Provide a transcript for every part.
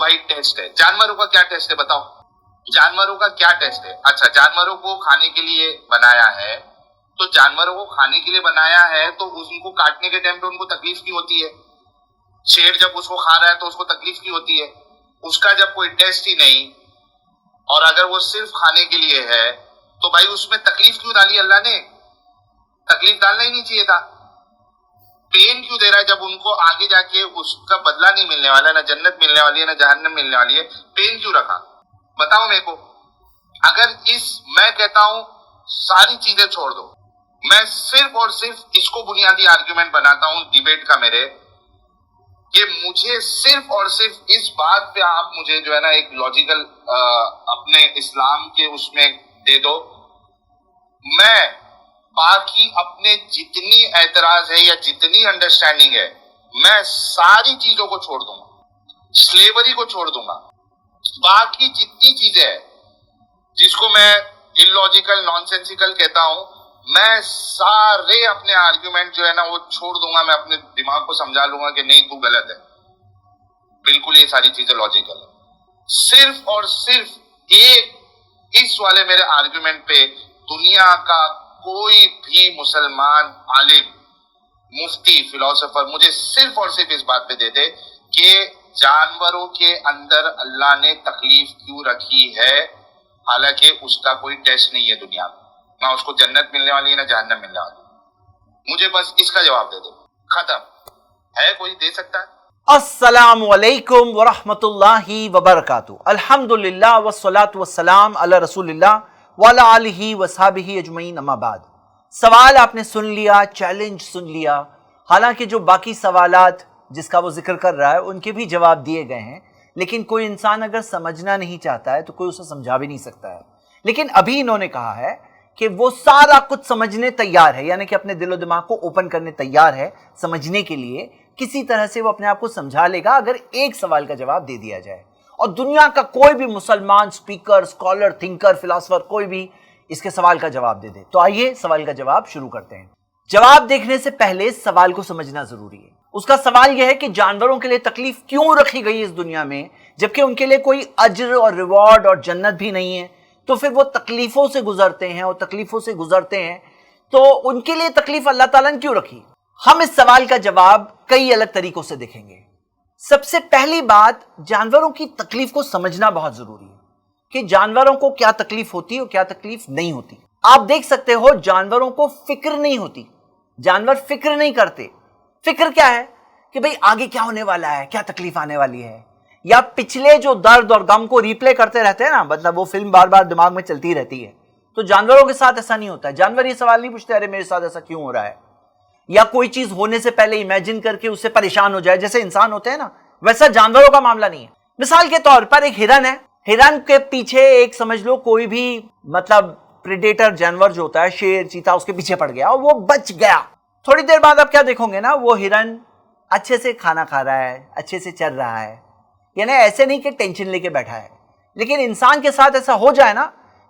भाई टेस्ट है। जानवरों का क्या टेस्ट है बताओ, जानवरों का क्या टेस्ट है? अच्छा, जानवरों को खाने के लिए बनाया है, तो जानवरों को खाने के लिए बनाया है तो उनको काटने के टाइम पे उनको तकलीफ क्यों होती है? शेर जब उसको खा रहा है तो उसको तकलीफ क्यों होती है? उसका जब कोई टेस्ट ही नहीं, और अगर वो सिर्फ खाने के लिए है तो भाई उसमें तकलीफ क्यों डाली अल्लाह ने? तकलीफ डालना ही नहीं चाहिए था। पेन क्यों दे रहा है जब उनको आगे जाके उसका बदला नहीं मिलने वाला है, ना जन्नत मिलने वाली है ना जहन्नम मिलने वाली है, पेन क्यों रखा? बताओ मेरे को। अगर मैं कहता हूं सारी चीजें छोड़ दो, मैं सिर्फ और सिर्फ इसको बुनियादी आर्ग्यूमेंट बनाता हूं डिबेट का मेरे, कि मुझे सिर्फ और सिर्फ इस बात पे आप मुझे जो है ना एक लॉजिकल अपने इस्लाम के उसमें दे दो, मैं बाकी अपने जितनी एतराज है या जितनी अंडरस्टैंडिंग है मैं सारी चीजों को छोड़ दूंगा, स्लेवरी को छोड़ दूंगा, बाकी जितनी चीजें हैं जिसको मैं इलॉजिकल नॉनसेंसिकल कहता हूं, मैं सारे अपने आर्ग्यूमेंट जो है ना वो छोड़ दूंगा। मैं अपने दिमाग को समझा लूंगा कि नहीं तू गलत है, बिल्कुल ये सारी चीजें लॉजिकल है। सिर्फ और सिर्फ एक इस वाले मेरे आर्ग्यूमेंट पे दुनिया का कोई भी मुसलमान आलिम, मुफ्ती, फिलोसोफर मुझे सिर्फ और सिर्फ इस बात पे दे दे कि जानवरों के अंदर अल्लाह ने तकलीफ क्यों रखी है, हालांकि उसका कोई टेस्ट नहीं है दुनिया में, ना उसको जन्नत मिलने वाली है ना जहन्नम मिलने वाली। मुझे बस इसका जवाब दे दो, खत्म। है कोई दे सकता है? अस्सलामु अलैकुम व रहमतुल्लाहि व बरकातुहू। अल्हम्दुलिल्लाह वस्सलातु वस्सलाम अला रसूलिल्लाह व अला आलिहि व सहाबिहि अजमईन, अम्मा बाद। सवाल आपने सुन लिया, चैलेंज सुन लिया। हालांकि जो बाकी सवालात जिसका वो जिक्र कर रहा है उनके भी जवाब दिए गए हैं, लेकिन कोई इंसान अगर समझना नहीं चाहता है तो कोई उसे समझा भी नहीं सकता है। लेकिन अभी इन्होंने कहा है कि वो सारा कुछ समझने तैयार है, यानी कि अपने दिलो दिमाग को ओपन करने तैयार है समझने के लिए। किसी तरह से वो अपने आप को समझा लेगा अगर एक सवाल का जवाब दे दिया जाए। और दुनिया का कोई भी मुसलमान स्पीकर, स्कॉलर, थिंकर, फिलोसोफर कोई भी इसके सवाल का जवाब दे दे। तो आइए सवाल का जवाब शुरू करते हैं। जवाब देखने से पहले सवाल को समझना जरूरी है। उसका सवाल यह है कि जानवरों के लिए तकलीफ क्यों रखी गई इस दुनिया में, जबकि उनके लिए कोई अज्र और रिवॉर्ड और जन्नत भी नहीं है। तो फिर वो तकलीफों से गुजरते हैं, और तकलीफों से गुजरते हैं तो उनके लिए तकलीफ अल्लाह ताला ने क्यों रखी? हम इस सवाल का जवाब कई अलग तरीकों से देखेंगे। सबसे पहली बात, जानवरों की तकलीफ को समझना बहुत जरूरी है कि जानवरों को क्या तकलीफ होती है और क्या तकलीफ नहीं होती। आप देख सकते हो जानवरों को फिक्र नहीं होती, जानवर फिक्र नहीं करते। फिक्र क्या है कि भाई आगे क्या होने वाला है, क्या तकलीफ आने वाली है, या पिछले जो दर्द और गम को रिप्ले करते रहते हैं ना, मतलब वो फिल्म बार बार दिमाग में चलती रहती है। तो जानवरों के साथ ऐसा नहीं होता है। जानवर ये सवाल नहीं पूछते अरे मेरे साथ ऐसा क्यों हो रहा है, या कोई चीज होने से पहले इमेजिन करके उससे परेशान हो जाए जैसे इंसान होते हैं ना, वैसा जानवरों का मामला नहीं है। मिसाल के तौर पर एक हिरन है, हिरन के पीछे एक समझ लो कोई भी मतलब प्रेडेटर जानवर जो होता है, शेर, चीता, उसके पीछे पड़ गया और वो बच गया। थोड़ी देर बाद आप क्या देखोगे ना, वो हिरन अच्छे से खाना खा रहा है, अच्छे से चल रहा है, यानी ऐसे नहीं कि टेंशन लेके बैठा है। लेकिन इंसान के साथ ऐसा हो जाए ना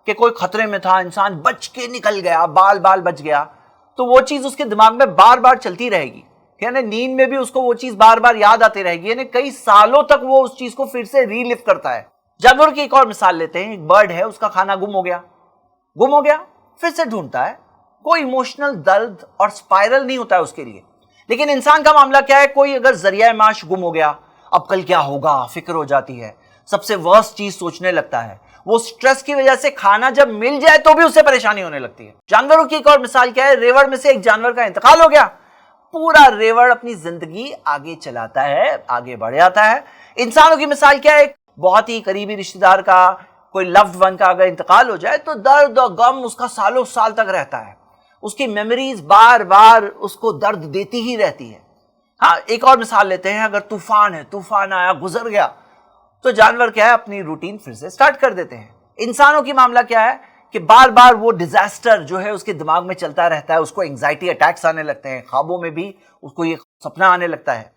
कि कोई खतरे में था, इंसान बच के निकल गया, बाल बाल बच गया, तो वो चीज उसके दिमाग में बार बार चलती रहेगी, यानी नींद में भी उसको वो चीज बार बार याद आती रहेगी, यानी कई सालों तक वो उस चीज को फिर से रीलिव करता है। जानवर की एक और मिसाल लेते हैं। एक बर्ड है, उसका खाना गुम हो गया, फिर से ढूंढता है। कोई इमोशनल दर्द और स्पाइरल नहीं होता है उसके लिए। लेकिन इंसान का मामला क्या है, कोई अगर जरिया माश गुम हो गया, अब कल क्या होगा, फिक्र हो जाती है, सबसे वर्स्ट चीज सोचने लगता है। वो स्ट्रेस की वजह से खाना जब मिल जाए तो भी उससे परेशानी होने लगती है। जानवरों की एक और मिसाल क्या है, रेवड़ में से एक जानवर का इंतकाल हो गया, पूरा रेवड़ अपनी जिंदगी आगे चलाता है, आगे बढ़ जाता है। इंसानों की मिसाल क्या है, बहुत ही करीबी रिश्तेदार का, कोई लव्ड वन का अगर इंतकाल हो जाए तो दर्द और गम उसका सालों साल तक रहता है। उसकी मेमोरीज बार बार उसको दर्द देती ही रहती है। हाँ, एक और मिसाल लेते हैं। अगर तूफान है, तूफान आया, गुजर गया, तो जानवर क्या है, अपनी रूटीन फिर से स्टार्ट कर देते हैं। इंसानों की मामला क्या है कि बार बार वो डिजास्टर जो है उसके दिमाग में चलता रहता है, उसको एंजाइटी अटैक्स आने लगते हैं, ख्वाबों में भी उसको ये सपना आने लगता है।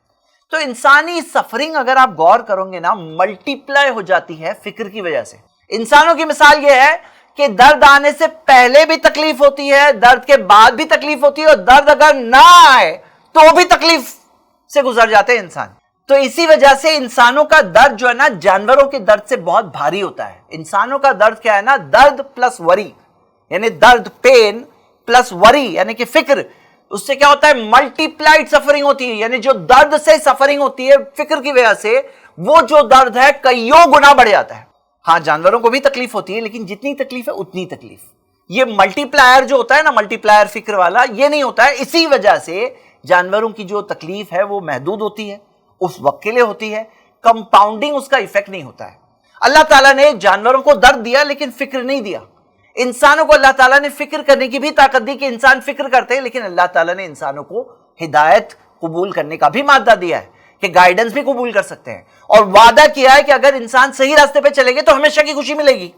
तो इंसानी सफरिंग अगर आप गौर करोगे ना, मल्टीप्लाई हो जाती है फिक्र की वजह से। इंसानों की मिसाल ये है कि दर्द आने से पहले भी तकलीफ होती है, दर्द के बाद भी तकलीफ होती है, और दर्द अगर ना आए तो भी तकलीफ से गुजर जाते हैं इंसान। تو اسی وجہ سے انسانوں کا درد جو ہے نا جانوروں کے درد سے بہت بھاری ہوتا ہے. انسانوں کا درد کیا ہے نا, درد پلس وری, یعنی درد پین پلس وری یعنی کہ فکر, اس سے کیا ہوتا ہے ملٹی پلائڈ سفرنگ ہوتی ہے. یعنی جو درد سے سفرنگ ہوتی ہے فکر کی وجہ سے, وہ جو درد ہے کئیوں گنا بڑھ جاتا ہے. ہاں جانوروں کو بھی تکلیف ہوتی ہے لیکن جتنی تکلیف ہے اتنی تکلیف. یہ ملٹی پلائر جو ہوتا ہے نا, ملٹی پلائر فکر والا, یہ نہیں ہوتا ہے. اسی وجہ سے جانوروں کی جو تکلیف ہے وہ محدود ہوتی ہے, اس وقت کے لیے ہوتی ہے, کمپاؤنڈنگ اس کا ایفیکٹ نہیں ہوتا ہے. اللہ تعالیٰ نے جانوروں کو درد دیا لیکن فکر نہیں دیا. انسانوں کو اللہ تعالیٰ نے فکر کرنے کی بھی طاقت دی کہ انسان فکر کرتے ہیں, لیکن اللہ تعالیٰ نے انسانوں کو ہدایت قبول کرنے کا بھی مادہ دیا ہے کہ گائیڈنس بھی قبول کر سکتے ہیں, اور وعدہ کیا ہے کہ اگر انسان صحیح راستے پہ چلے گے تو ہمیشہ کی خوشی ملے گی.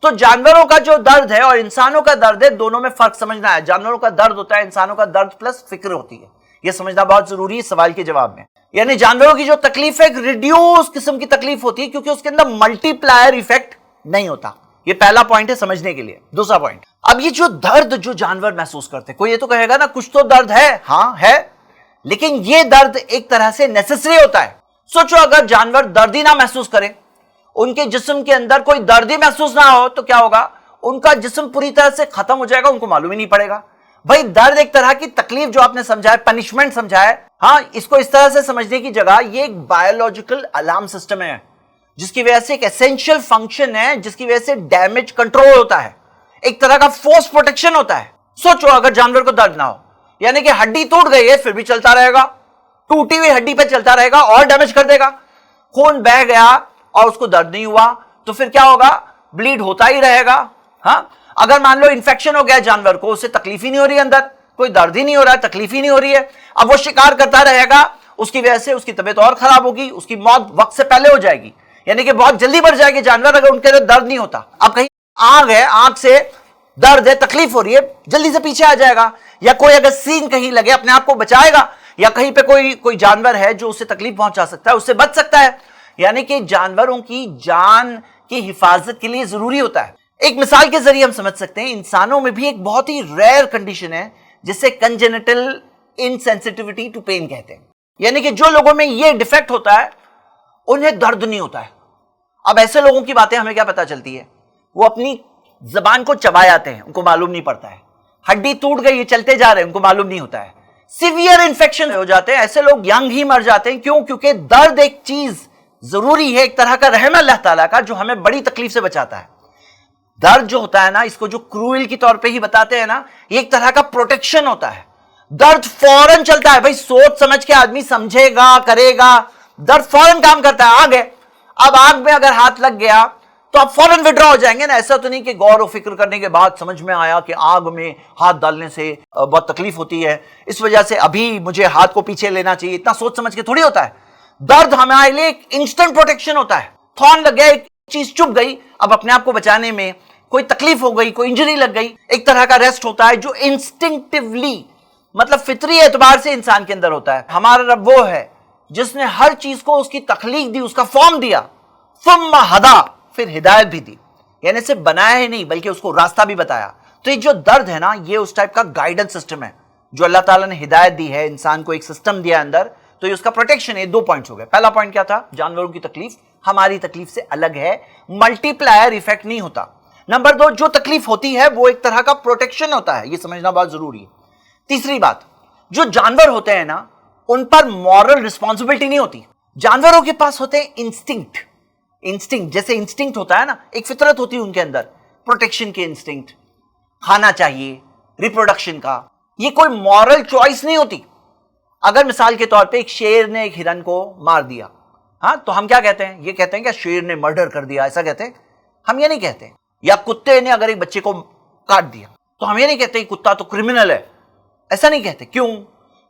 تو جانوروں کا جو درد ہے اور انسانوں کا درد ہے, دونوں میں فرق سمجھنا ہے. جانوروں کا درد ہوتا ہے, انسانوں کا درد پلس فکر ہوتی ہے. یہ سمجھنا بہت ضروری ہے سوال کے جواب میں. یعنی جانوروں کی جو تکلیف ہے ایک ریڈیوس قسم کی تکلیف ہوتی ہے کیونکہ اس کے اندر ملٹی پلائر ایفیکٹ نہیں ہوتا. یہ پہلا پوائنٹ ہے سمجھنے کے لیے. دوسرا پوائنٹ, اب یہ جو درد جو جانور محسوس کرتے ہیں, کوئی یہ تو کہے گا نا کچھ تو درد ہے, ہاں ہے, لیکن یہ درد ایک طرح سے نیسیسری ہوتا ہے. سوچو اگر جانور درد ہی نہ محسوس کریں, ان کے جسم کے اندر کوئی درد ہی محسوس نہ ہو, تو کیا ہوگا, ان کا جسم پوری طرح سے ختم ہو جائے گا, ان کو معلوم ہی نہیں پڑے گا. بھائی درد ایک طرح کی تکلیف جو آپ نے سمجھا ہے, پنشمنٹ سمجھا ہے, ہاں اس کو اس طرح سے سمجھنے کی جگہ یہ ایک بایولوجیکل الارم سسٹم ہے جس کی وجہ سے ایک ایسنشل فنکشن ہے, جس کی وجہ سے ڈیمیج کنٹرول ہوتا ہے, ایک طرح کا فورس پروٹیکشن ہوتا ہے. سوچو اگر جانور کو درد نہ ہو, یعنی کہ ہڈی ٹوٹ گئی ہے پھر بھی چلتا رہے گا, ٹوٹی ہوئی ہڈی پہ چلتا رہے گا اور ڈیمیج کر دے گا. خون بہ گیا اور اس کو درد نہیں ہوا تو پھر کیا ہوگا, بلیڈ ہوتا ہی رہے گا. ہاں اگر مان لو انفیکشن ہو گیا جانور کو, اسے تکلیف ہی نہیں ہو رہی, اندر کوئی درد ہی نہیں ہو رہا ہے, تکلیف ہی نہیں ہو رہی ہے, اب وہ شکار کرتا رہے گا, اس کی وجہ سے اس کی طبیعت اور خراب ہوگی, اس کی موت وقت سے پہلے ہو جائے گی, یعنی کہ بہت جلدی مر جائے گی جانور اگر ان کے اندر درد نہیں ہوتا. اب کہیں آگ ہے, آگ سے درد ہے, تکلیف ہو رہی ہے, جلدی سے پیچھے آ جائے گا, یا کوئی اگر سین کہیں لگے اپنے آپ کو بچائے گا, یا کہیں پہ کوئی جانور ہے جو اسے تکلیف پہنچا سکتا ہے, اس سے بچ سکتا ہے. یعنی کہ جانوروں کی جان کی حفاظت کے لیے ضروری ہوتا ہے. ایک مثال کے ذریعے ہم سمجھ سکتے ہیں, انسانوں میں بھی ایک بہت ہی ریئر کنڈیشن ہے جسے کنجنٹل انسینسٹیوٹی ٹو پین کہتے ہیں. یعنی کہ جو لوگوں میں یہ ڈیفیکٹ ہوتا ہے انہیں درد نہیں ہوتا ہے. اب ایسے لوگوں کی باتیں ہمیں کیا پتا چلتی ہے, وہ اپنی زبان کو چبا جاتے ہیں, ان کو معلوم نہیں پڑتا ہے. ہڈی ٹوٹ گئی, یہ چلتے جا رہے ہیں, ان کو معلوم نہیں ہوتا ہے. سیویئر انفیکشن ہو جاتے ہیں, ایسے لوگ ینگ ہی مر جاتے ہیں. کیوں؟ کیونکہ درد ایک چیز ضروری ہے, ایک طرح کا رحم اللہ تعالیٰ کا جو ہمیں بڑی تکلیف سے بچاتا ہے. درد جو ہوتا ہے نا, اس کو جو کروئل کی طور پہ ہی بتاتے ہیں نا, یہ ایک طرح کا پروٹیکشن ہوتا ہے. درد فوراً چلتا ہے, بھائی سوچ سمجھ کے آدمی سمجھے گا, کرے گا, درد فوراً کام کرتا ہے. آگ ہے, اب آگ میں اگر ہاتھ لگ گیا تو آپ فوراً وڈرا ہو جائیں گے نا. ایسا تو نہیں کہ غور و فکر کرنے کے بعد سمجھ میں آیا کہ آگ میں ہاتھ ڈالنے سے بہت تکلیف ہوتی ہے, اس وجہ سے ابھی مجھے ہاتھ کو پیچھے لینا چاہیے. اتنا سوچ سمجھ کے تھوڑی ہوتا ہے. درد ہمارے لیے ایک انسٹنٹ پروٹیکشن ہوتا ہے. تھون لگ گیا, ایک چیز چپ گئی, اب اپنے آپ کو بچانے میں کوئی تکلیف ہو گئی, کوئی انجری لگ گئی, ایک طرح کا ریسٹ ہوتا ہے جو انسٹنکٹیولی مطلب فطری اعتبار سے انسان کے اندر ہوتا ہے. ہمارا رب وہ ہے جس نے ہر چیز کو اس کی تخلیق دی, اس کا فارم دیا, ثم ہدا, پھر ہدایت بھی دی. یعنی صرف بنایا ہی نہیں بلکہ اس کو راستہ بھی بتایا. تو یہ جو درد ہے نا, یہ اس ٹائپ کا گائیڈنس سسٹم ہے جو اللہ تعالیٰ نے ہدایت دی ہے, انسان کو ایک سسٹم دیا اندر, تو یہ اس کا پروٹیکشن ہے. 2 پوائنٹس ہو گئے. پہلا پوائنٹ کیا تھا, جانوروں کی تکلیف ہماری تکلیف سے الگ ہے, ملٹی پلائر ایفیکٹ نہیں ہوتا. نمبر 2, جو تکلیف ہوتی ہے وہ ایک طرح کا پروٹیکشن ہوتا ہے, یہ سمجھنا بہت ضروری ہے. تیسری بات, جو جانور ہوتے ہیں نا ان پر مورل رسپانسبلٹی نہیں ہوتی. جانوروں کے پاس ہوتے ہیں انسٹنکٹ. جیسے انسٹنکٹ ہوتا ہے نا, ایک فطرت ہوتی ہے ان کے اندر, پروٹیکشن کے انسٹنکٹ, کھانا چاہیے, ریپروڈکشن کا. یہ کوئی مورل چوائس نہیں ہوتی. اگر مثال کے طور پہ ایک شیر نے ایک ہرن کو مار دیا, ہاں تو ہم کیا کہتے ہیں, یہ کہتے ہیں کہ شیر نے مرڈر کر دیا, ایسا کہتے ہیں. ہم یہ نہیں کہتے. یا کتے نے اگر ایک بچے کو کاٹ دیا تو ہم یہ نہیں کہتے کتا تو کرمنل ہے, ایسا نہیں کہتے. کیوں؟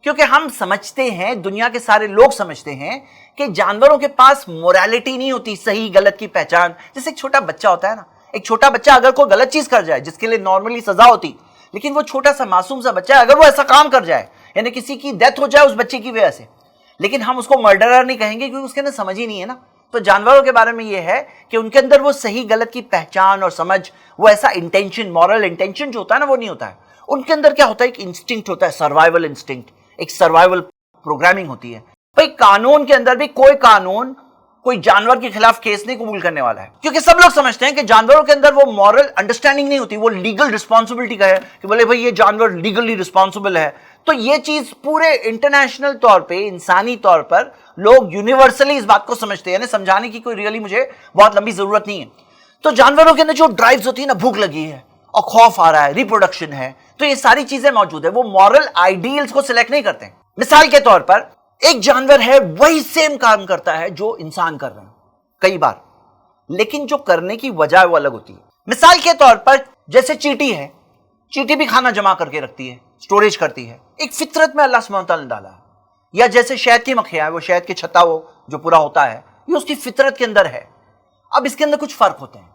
کیونکہ ہم سمجھتے ہیں, دنیا کے سارے لوگ سمجھتے ہیں کہ جانوروں کے پاس موریلٹی نہیں ہوتی, صحیح غلط کی پہچان. جیسے ایک چھوٹا بچہ ہوتا ہے نا, ایک چھوٹا بچہ اگر کوئی غلط چیز کر جائے جس کے لیے نارملی سزا ہوتی, لیکن وہ چھوٹا سا معصوم سا بچہ اگر وہ ایسا کام کر جائے, یعنی کسی کی ڈیتھ ہو جائے اس بچے کی وجہ سے, لیکن ہم اس کو مرڈرر نہیں کہیں گے کیونکہ اس کے اندر سمجھ ہی نہیں ہے نا. تو جانوروں کے بارے میں یہ ہے کہ ان کے اندر وہ صحیح غلط کی پہچان اور سمجھ, وہ ایسا انٹینشن, مورل انٹینشن جو ہوتا ہے نا وہ نہیں ہوتا ہے. ان کے اندر کیا ہوتا ہے, ایک انسٹنکٹ ہوتا ہے, سروائیول انسٹنکٹ, ایک سروائیول پروگرامنگ ہوتی ہے. भाई कानून के अंदर भी कोई कानून कोई जानवर के खिलाफ केस नहीं कबूल करने वाला है, क्योंकि सब लोग समझते हैं कि जानवरों के अंदर वो मॉरल अंडरस्टैंडिंग नहीं होती, वो लीगल रिस्पॉन्सिबिलिटी का है कि बोले भाई ये जानवर लीगली रिस्पॉन्सिबल है। तो ये चीज पूरे इंटरनेशनल तौर पे, इंसानी तौर पर लोग यूनिवर्सली इस बात को समझते हैं, यानी समझाने की कोई रियली मुझे बहुत लंबी जरूरत नहीं है। तो जानवरों के अंदर जो ड्राइव्स होती है ना, भूख लगी है और खौफ आ रहा है, रिप्रोडक्शन है, तो ये सारी चीजें मौजूद है, वो मॉरल आइडियल्स को सिलेक्ट नहीं करते हैं। मिसाल के तौर पर एक जानवर है वही सेम काम करता है जो इंसान कर रहे हैं कई बार, लेकिन जो करने की वजह वो अलग होती है। मिसाल के तौर पर जैसे चींटी है, चींटी भी खाना जमा करके रखती है, स्टोरेज करती है, एक फितरत में अल्लाह सुब्हानहू व तआला ने डाला है। या जैसे शहद की मक्खियां है, वो शहद के छत्ता वो जो पूरा होता है, ये उसकी फितरत के अंदर है। अब इसके अंदर कुछ फर्क होते हैं।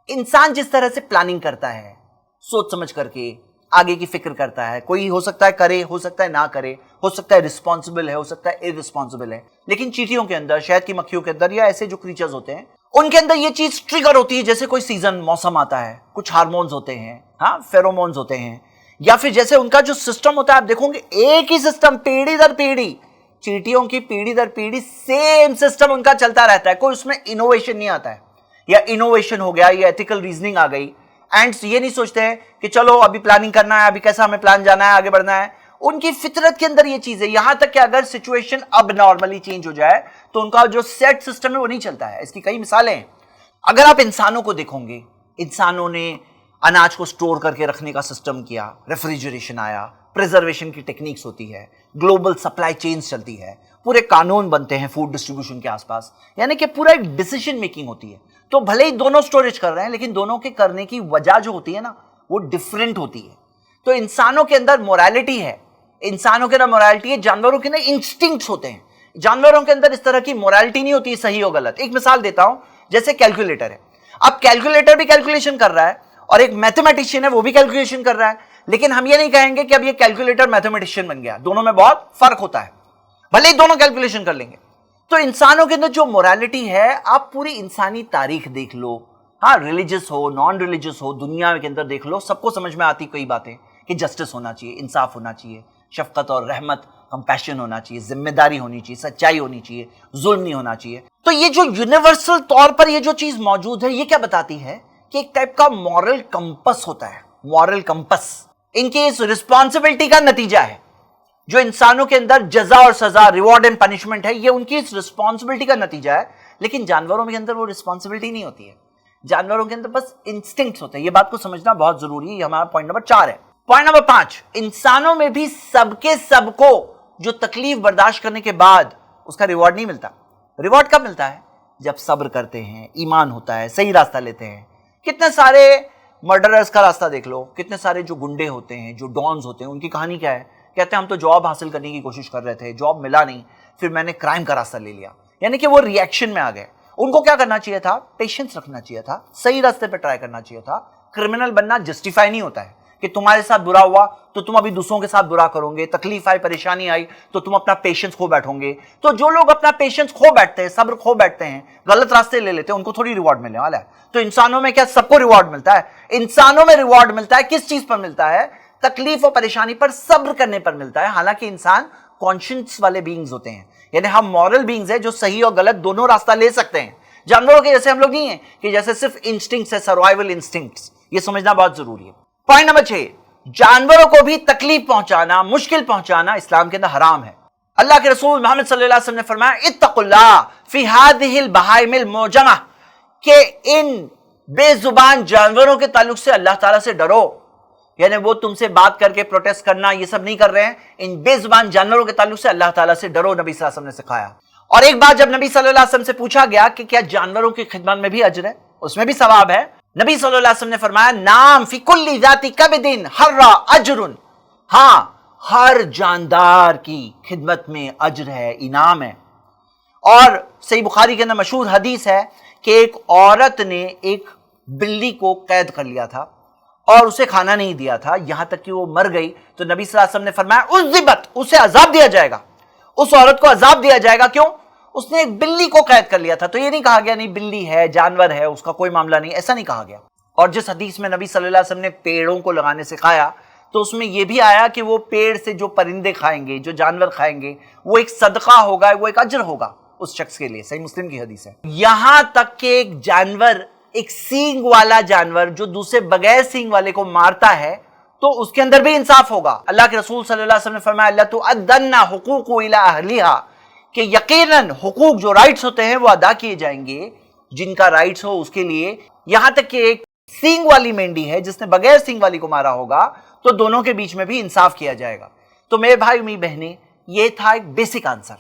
इंसान जिस तरह से प्लानिंग करता है, सोच समझ करके आगे की फिक्र करता है, कोई हो सकता है करे, हो सकता है ना करे, हो सकता है रिस्पॉन्सिबल है, हो सकता है इररिस्पॉन्सिबल है, लेकिन चींटियों के अंदर, शहद की मक्खियों के अंदर, या ऐसे जो क्रीचर्स होते हैं उनके अंदर ये चीज ट्रिगर होती है। जैसे कोई सीजन, मौसम आता है, कुछ हार्मोन्स होते हैं, हाँ फेरोमोन्स होते हैं, या फिर जैसे उनका जो सिस्टम होता है, आप देखोगे एक ही सिस्टम पीढ़ी दर पीढ़ी, चींटियों की पीढ़ी दर पीढ़ी सेम सिस्टम उनका चलता रहता है, कोई उसमें इनोवेशन नहीं आता है। या इनोवेशन हो गया, या एथिकल रीजनिंग आ गई। एंड्स ये नहीं सोचते हैं कि चलो अभी प्लानिंग करना है, अभी कैसा हमें प्लान जाना है, आगे बढ़ना है। उनकी फितरत के अंदर ये चीज है। यहां तक कि अगर सिचुएशन अब नॉर्मली चेंज हो जाए तो उनका जो सेट सिस्टम है वो नहीं चलता है। इसकी कई मिसालें हैं। अगर आप इंसानों को देखोगे, इंसानों ने अनाज को स्टोर करके रखने का सिस्टम किया, रेफ्रिजरेशन आया, प्रिजर्वेशन की टेक्निक्स होती है, ग्लोबल सप्लाई चेन्स चलती है, पूरे कानून बनते हैं फूड डिस्ट्रीब्यूशन के आसपास, यानी कि पूरा एक डिसीजन मेकिंग होती है। तो भले ही दोनों स्टोरेज कर रहे हैं, लेकिन दोनों के करने की वजह जो होती है ना, वो डिफरेंट होती है। तो इंसानों के अंदर मोरालिटी है, इंसानों के अंदर मोरालिटी है, जानवरों के अंदर इंस्टिंक्ट्स होते हैं। जानवरों के अंदर इस तरह की मोरालिटी नहीं होती सही और गलत। एक मिसाल देता हूं, जैसे कैलकुलेटर है। अब कैलकुलेटर भी कैलकुलेशन कर रहा है और एक मैथमेटिशियन है वो भी कैलकुलेशन कर रहा है, लेकिन हम ये नहीं कहेंगे कि अब ये कैलकुलेटर मैथमेटिशियन बन गया। दोनों में बहुत फर्क होता है, भले ही दोनों कैलकुलेशन कर लेंगे। तो इंसानों के अंदर जो मोरालिटी है, आप पूरी इंसानी तारीख देख लो, हाँ रिलीजियस हो, नॉन रिलीजियस हो, दुनिया के अंदर देख लो, सबको समझ में आती कई बातें कि जस्टिस होना चाहिए, इंसाफ होना चाहिए, शफकत और रहमत, कंपैशन होना चाहिए, जिम्मेदारी होनी चाहिए, सच्चाई होनी चाहिए, जुल्म नहीं होना चाहिए। तो ये जो यूनिवर्सल तौर पर ये जो चीज मौजूद है, ये क्या बताती है कि एक टाइप का मॉरल कंपस होता है। मॉरल कंपस इनकी इस रिस्पॉन्सिबिलिटी का नतीजा है। जो इंसानों के अंदर जजा और सजा, रिवॉर्ड एंड पनिशमेंट है, ये उनकी इस रिस्पॉन्सिबिलिटी का नतीजा है। लेकिन जानवरों के अंदर वो रिस्पॉन्सिबिलिटी नहीं होती है। जानवरों के अंदर बस इंस्टिंक्ट्स होते हैं। ये बात को समझना बहुत जरूरी है। ये हमारा पॉइंट नंबर 4 है। पॉइंट नंबर 5, इंसानों में भी सबके सबको जो तकलीफ बर्दाश्त करने के बाद उसका रिवॉर्ड नहीं मिलता। रिवॉर्ड कब मिलता है? जब सब्र करते हैं, ईमान होता है, सही रास्ता लेते हैं। कितने सारे मर्डरर्स का रास्ता देख लो, कितने सारे जो गुंडे होते हैं, जो डॉन्स होते हैं, उनकी कहानी क्या है? कहते हैं हम तो जॉब हासिल करने की कोशिश कर रहे थे, जॉब मिला नहीं, फिर मैंने क्राइम का रास्ता ले लिया। यानी कि वो रिएक्शन में आ गए। उनको क्या करना चाहिए था? पेशेंस रखना चाहिए था, सही रास्ते पे ट्राई करना चाहिए था। क्रिमिनल बनना जस्टिफाई नहीं होता है कि तुम्हारे साथ बुरा हुआ तो तुम अभी दूसरों के साथ बुरा करोगे, तकलीफ आई, परेशानी आई तो तुम अपना पेशेंस खो बैठोगे। तो जो लोग अपना पेशेंस खो बैठते हैं, सब्र खो बैठते हैं, गलत रास्ते ले लेते हैं, उनको थोड़ी रिवॉर्ड मिलने वाला है। तो इंसानों में क्या सबको रिवॉर्ड मिलता है? इंसानों में रिवॉर्ड मिलता है किस चीज पर मिलता है? तकलीफ और परेशानी पर सब्र करने पर मिलता है। हालांकि इंसान कॉन्शियस वाले बीइंग्स होते हैं, यानी हम मॉरल बीइंग्स हैं जो सही और गलत दोनों रास्ता ले सकते हैं। जानवरों के जैसे हम लोग नहीं है कि जैसे सिर्फ इंस्टिंक्ट्स है, सर्वाइवल इंस्टिंक्ट्स। ये समझना बहुत जरूरी है। पॉइंट नंबर 6, जानवरों को भी तकलीफ पहुंचाना, मुश्किल पहुंचाना इस्लाम के अंदर हराम है। अल्लाह के रसूल मोहम्मद सल्लल्लाहु अलैहि वसल्लम ने फरमाया, इत्तकुल्लाह फी हादिहिल बहाइमिल मुजमा, कि इन बेजुबान जानवरों के ताल्लुक से अल्लाह ताला से डरो। यानी वो तुमसे बात करके प्रोटेस्ट करना ये सब नहीं कर रहे हैं। इन बेजुबान जानवरों के ताल्लुक से अल्लाह ताला से डरो, नबी सल्लल्लाहु अलैहि वसल्लम ने सिखाया। और एक बार जब नबी सल्लल्लाहु अलैहि वसल्लम से पूछा गया कि क्या जानवरों की खिदमत में भी अजर है, उसमें भी सवाब है, नबी सल्लल्लाहु अलैहि वसल्लम ने फरमाया, नाम फी कुल्ली जाती कबदिन हर्रा अजरुन, हाँ हर जानदार की खिदमत में अजर है, इनाम है। और सही बुखारी के अंदर मशहूर हदीस है कि एक औरत ने एक बिल्ली को कैद कर लिया था और उसे खाना नहीं दिया था, यहां तक कि वो मर गई। तो नबी सल्लल्लाहु अलैहि वसल्लम ने फरमाया, उज़्ज़िबत, उसे अजाब दिया जाएगा, उस औरत को अजाब दिया जाएगा। क्यों? उसने एक बिल्ली को कैद कर लिया था। तो ये नहीं कहा गया नहीं बिल्ली है, जानवर है, उसका कोई मामला नहीं, ऐसा नहीं कहा गया। और जिस हदीस में नबी सल्लल्लाहु अलैहि वसल्लम ने पेड़ों को लगाने सिखाया, تو اس میں یہ بھی آیا کہ وہ پیڑ سے جو پرندے کھائیں گے، جو جانور کھائیں گے، وہ ایک صدقہ ہوگا، وہ ایک اجر ہوگا اس شخص کے لیے. صحیح مسلم کی حدیث ہے. یہاں تک کہ ایک جانور، ایک سینگ والا جانور جو دوسرے بغیر سینگ والے کو مارتا ہے تو اس کے اندر بھی انصاف ہوگا. اللہ کے رسول صلی اللہ علیہ وسلم نے فرمایا لَتُؤَدَّنَّ حُقُوقُ إِلَىٰ أَهْلِهَا، کہ یقیناً حقوق جو رائٹس ہوتے ہیں وہ ادا کیے جائیں گے جن کا رائٹس ہو اس کے لیے. یہاں تک کہ ایک سینگ والی مینڈی ہے جس نے بغیر سینگ والی کو مارا ہوگا تو دونوں کے بیچ میں بھی انصاف کیا جائے گا. تو میرے بھائی میری بہنیں، یہ تھا ایک بیسک آنسر.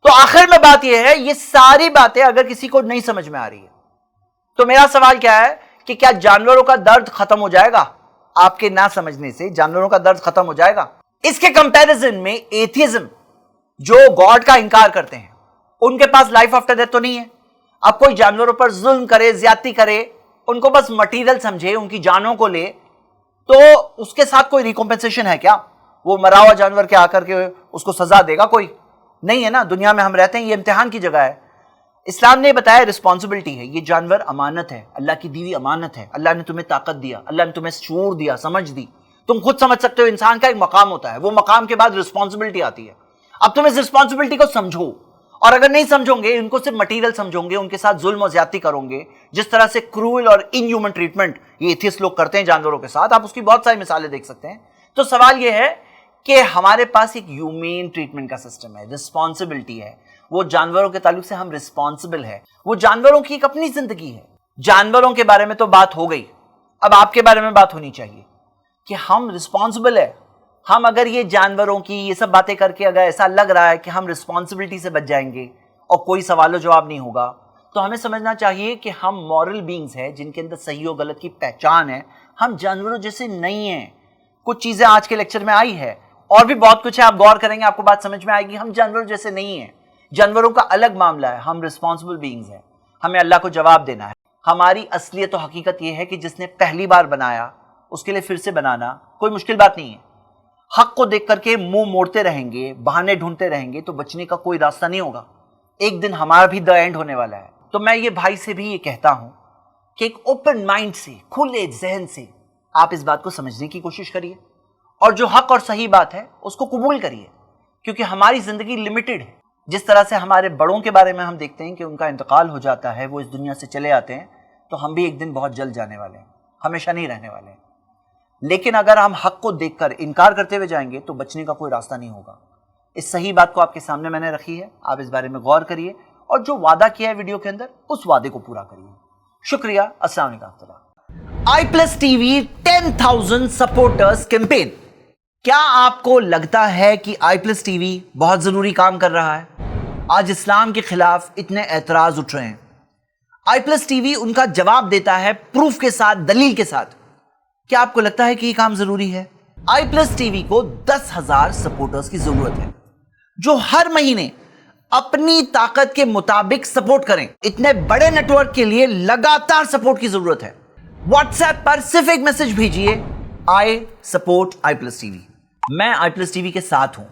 تو آخر میں بات یہ ہے، یہ ساری باتیں اگر کسی کو نہیں سمجھ میں آ رہی ہے تو میرا سوال کیا ہے کہ کیا جانوروں کا درد ختم ہو جائے گا؟ آپ کے نہ سمجھنے سے جانوروں کا درد ختم ہو جائے گا؟ اس کے کمپیریزن میں ایتھیزم، جو گاڈ کا انکار کرتے ہیں، ان کے پاس لائف آفٹر ڈیتھ تو نہیں ہے. اب کوئی جانوروں پر ظلم کرے، زیادتی کرے، ان کو بس مٹیریل سمجھے، ان کی جانوں کو لے، تو اس کے ساتھ کوئی ریکمپنسیشن ہے کیا؟ وہ مرا ہوا جانور کے آ کر کے اس کو سزا دے گا؟ کوئی نہیں ہے نا. دنیا میں ہم رہتے ہیں، یہ امتحان کی جگہ ہے. اسلام نے بتایا رسپانسبلٹی ہے، یہ جانور امانت ہے، اللہ کی دی ہوئی امانت ہے. اللہ نے تمہیں طاقت دیا، اللہ نے تمہیں شعور دیا، سمجھ دی. تم خود سمجھ سکتے ہو انسان کا ایک مقام ہوتا ہے، وہ مقام کے بعد رسپانسبلٹی آتی ہے. اب تم اس رسپانسبلٹی کو سمجھو، اور اگر نہیں سمجھو گے، ان کو صرف مٹیریل سمجھو گے، ان کے ساتھ ظلم و زیادتی کرو گے، جس طرح سے کروئل اور ان ہیومن ٹریٹمنٹ یہ ایتھیسٹ لوگ کرتے ہیں جانوروں کے ساتھ، آپ اس کی بہت ساری مثالیں دیکھ سکتے ہیں. تو سوال یہ ہے کہ ہمارے پاس ایک ہیومن ٹریٹمنٹ کا سسٹم ہے، رسپانسبلٹی ہے. وہ جانوروں کے تعلق سے ہم رسپانسبل ہے. وہ جانوروں کی ایک اپنی زندگی ہے. جانوروں کے بارے میں تو بات ہو گئی، اب آپ کے بارے میں بات ہونی چاہیے کہ ہم رسپانسبل ہے. ہم اگر یہ جانوروں کی یہ سب باتیں کر کے اگر ایسا لگ رہا ہے کہ ہم رسپانسبلٹی سے بچ جائیں گے اور کوئی سوال و جواب نہیں ہوگا، تو ہمیں سمجھنا چاہیے کہ ہم مورل بینگز ہیں جن کے اندر صحیح و غلط کی پہچان ہے. ہم جانوروں جیسے نہیں ہیں. کچھ چیزیں آج کے لیکچر میں آئی ہے، اور بھی بہت کچھ ہے، آپ غور کریں گے آپ کو بات سمجھ میں آئے گی. ہم جانوروں جیسے نہیں ہیں. جانوروں کا الگ معاملہ ہے. ہم رسپانسبل بینگز ہیں. ہمیں اللہ کو جواب دینا ہے. ہماری اصلیت و حقیقت یہ ہے کہ جس نے پہلی بار بنایا اس کے لیے پھر سے بنانا کوئی مشکل بات نہیں ہے. حق کو دیکھ کر کے منہ موڑتے رہیں گے، بہانے ڈھونڈتے رہیں گے تو بچنے کا کوئی راستہ نہیں ہوگا. ایک دن ہمارا بھی دا اینڈ ہونے والا ہے. تو میں یہ بھائی سے بھی یہ کہتا ہوں کہ ایک اوپن مائنڈ سے، کھلے ذہن سے آپ اس بات کو سمجھنے کی کوشش کریے، اور جو حق اور صحیح بات ہے اس کو قبول کریے، کیونکہ ہماری زندگی لمیٹڈ ہے. جس طرح سے ہمارے بڑوں کے بارے میں ہم دیکھتے ہیں کہ ان کا انتقال ہو جاتا ہے، وہ اس دنیا سے چلے آتے ہیں، تو ہم بھی ایک دن بہت جلد جانے والے ہیں، ہمیشہ نہیں رہنے والے ہیں. لیکن اگر ہم حق کو دیکھ کر انکار کرتے ہوئے جائیں گے تو بچنے کا کوئی راستہ نہیں ہوگا. اس صحیح بات کو آپ کے سامنے میں نے رکھی ہے. آپ اس بارے میں غور کریے اور جو وعدہ کیا ہے ویڈیو کے اندر اس وعدے کو پورا کریے. شکریہ. السلام علیکم. i+TV 10,000 supporters campaign. کیا آپ کو لگتا ہے کہ i+TV بہت ضروری کام کر رہا ہے؟ آج اسلام کے خلاف اتنے اعتراض اٹھ رہے ہیں. i+TV ان کا جواب دیتا ہے پروف کے ساتھ، دلیل کے ساتھ. کیا آپ کو لگتا ہے کہ یہ کام ضروری ہے؟ i+TV کو 10,000 سپورٹرز کی ضرورت ہے جو ہر مہینے اپنی طاقت کے مطابق سپورٹ کریں. اتنے بڑے نیٹ ورک کے لیے لگاتار سپورٹ کی ضرورت ہے. واٹس ایپ پر صرف ایک میسج بھیجیے، I support i+TV. میں i+TV کے ساتھ ہوں.